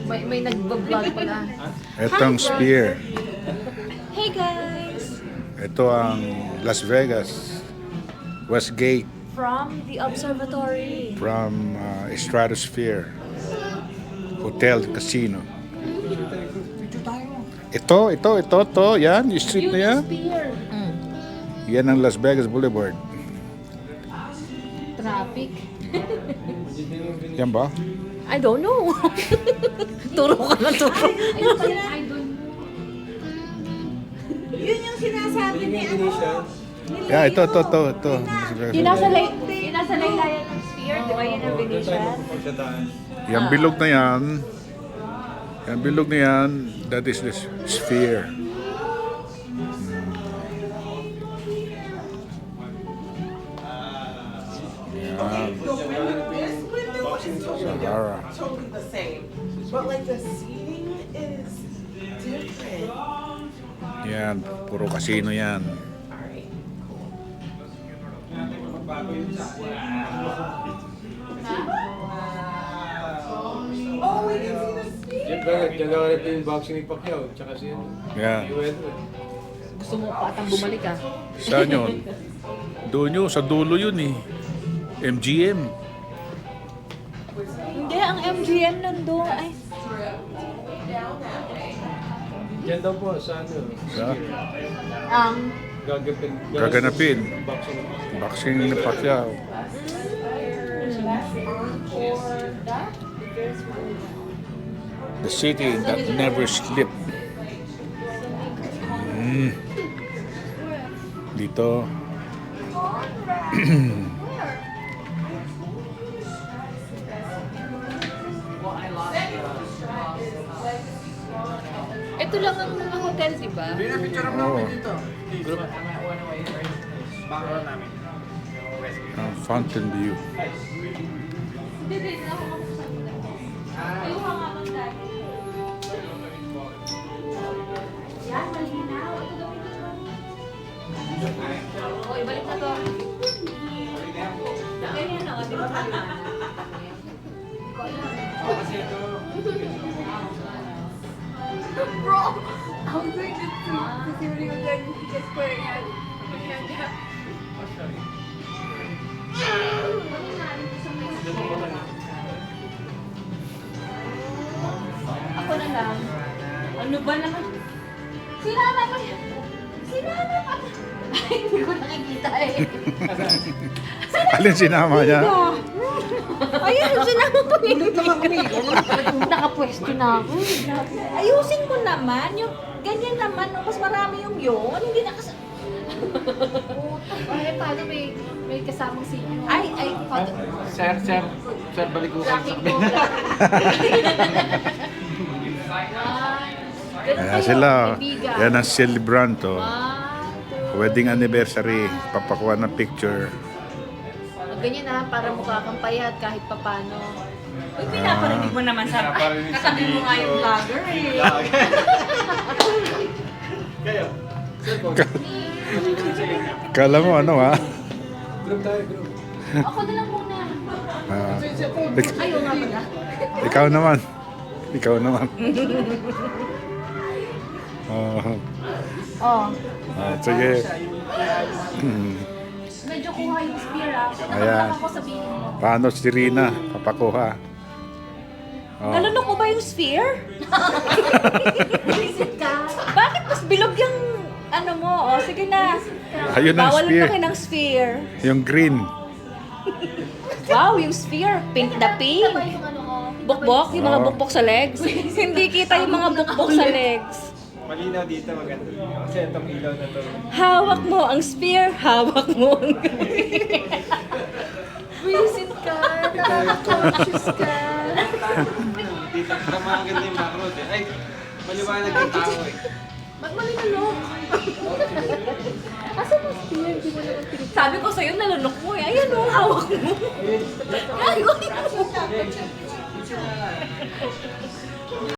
May nagbablog pala. Itong sphere. Hey guys! Ito ang Las Vegas. Westgate From the observatory. from Stratosphere Hotel Casino. Ito. Yan, yung street na yan. Spear. Yan ang Las Vegas Boulevard. Traffic. Yan ba? I don't know. Turo ka na turo. Yun yung sinasabi ni ano. Yeah, ito. Yung nasa laylayan ng sphere, di ba yun ang Venetian? Yung bilog na yan. Yung bilog na yan, that is the sphere. This window is Sahara. totally the same. But like the seating is different. Yan, puro casino yan. Alright. Oh, we can see the sphere. Diyan na rin yung boxing ni Pacquiao, tsaka si Yan. Mayweather. Gusto mo patang bumalik ah. Saan yun? Doon yun, sa dulo yun eh. MGM. Hindi, ang MGM nandun. Ay, Diyan daw po, sa ano, Sa ang gaganapin. boxing. Boxing ni Pacquiao. The city that never sleep. Dito. ito lang ang mga hotel, di ba? Oh. Fountain View. Yan, malinaw. O, ibalik na to. Ganyan ako, di ba malinaw? Bro, I was doing this too. Kasi hindi ko dyan just square yan. Ako na lang. Ano ba naman? Sinana pa yan. Sinana pa. Ay, hindi ko nakikita eh. Alin sinama niya? Ayun, sinama pa niya. Nakapwesto na ako. Ayusin ko naman. Yung ganyan naman, no? Mas marami yung yun. Hindi nakas... Ay, paano may kasamang senior? Ay, Sir, balik ko sa Laki ko. Ayan sila. Yan ang celebrant. Oh. Wedding anniversary. Papakuha ng picture. Ganyan na, para mukha kang payat kahit papano. Uy, pinaparinig mo naman sa... Ay, katabi mo nga yung vlogger eh. Kayo, sir po. Kala mo ano ha? Group tayo, group. Ako na lang muna. Ayaw nga pala. Ikaw naman. Ikaw naman. Oh, Oh. sige. Medyo kuha yung spear ah. Ayan. Ako sabihin mo. Paano si Rina? Papakuha. Oh. Nalunok mo ba yung sphere? Bakit mas bilog yung ano mo? O, sige na. Ayun ang Bawal sphere. lunokin ng sphere. Yung green. Wow, yung sphere. Pink na pink. Bukbok? Yung mga Oo. bukbok sa legs? Hindi kita yung mga bukbok sa legs. Malinaw dito, maganda. Kasi itong ilaw na to. Hawak mo ang sphere, hawak mo ang... Visit ka, nakaka-conscious ka. Dito, para maganda yung macro. Ay, maliwanag yung tao eh. Magmalinalok. Asa mo spear? Di mo naman pinag- Sabi ko sa'yo, nalunok mo eh. Ayan o, hawak mo. Ayun.